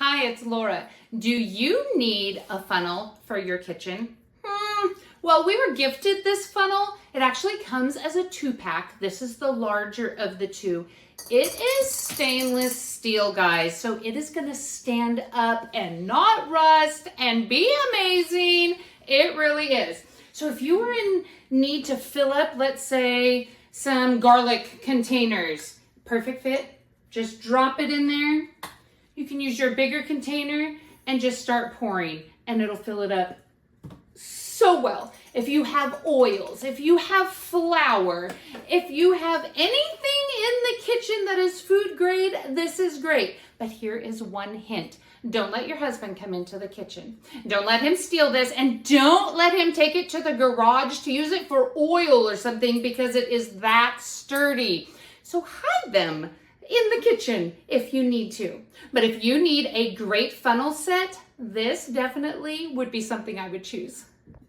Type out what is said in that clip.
Hi, it's Laura. Do you need a funnel for your kitchen? Well, we were gifted this funnel. It actually comes as a 2-pack. This is the larger of the two. It is stainless steel, guys, so it is gonna stand up and not rust and be amazing. It really is. So if you were in need to fill up, let's say, some garlic containers, perfect fit, just drop it in there. You can use your bigger container and just start pouring and it'll fill it up so well. If you have oils, if you have flour, if you have anything in the kitchen that is food grade, this is great. But here is one hint. Don't let your husband come into the kitchen. Don't let him steal this, and don't let him take it to the garage to use it for oil or something, because it is that sturdy. So hide them in the kitchen if you need to. But if you need a great funnel set, this definitely would be something I would choose.